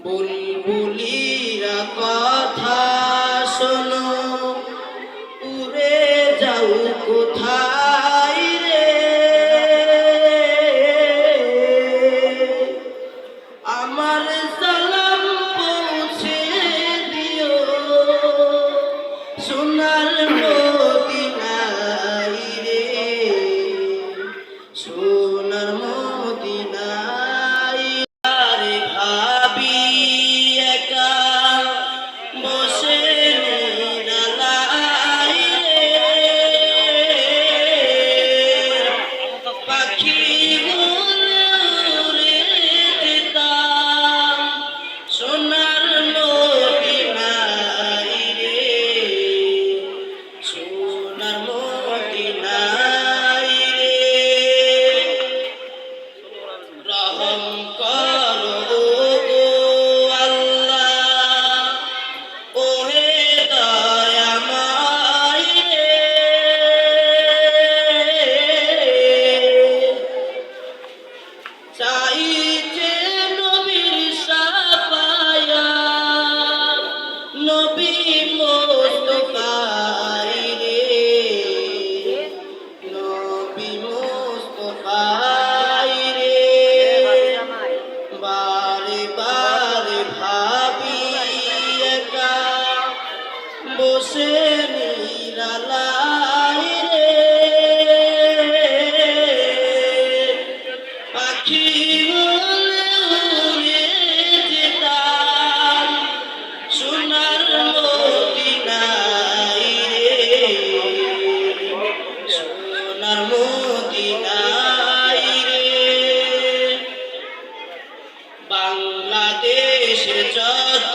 বুলবুলিরা কথা শোনো, উড়ে যাও কোথায় রে, আমার সালাম পৌঁছে দিও সোনার মদিনায় রে, সোনার মদিনায়। আরে ভাবি একা বসে নিরালায় রে, পাখি উড়ে যেতাম সোনার মদিনায় রে, সোনার মদিনায় রে। রহম করো গো আল্লাহ, ওহে দয়াময় রে, চাই যে নবীর শাফায়াত, নবী মুস্তাফায় রে, নবী মুস্তাফায় রে। বারে বারে ভাবি একা বসে নিরালায় রে, পাখি উড়ে যেতাম সোনার মদিনায় রে, সোনার মদিনায় রে। বাংলাদেশ যত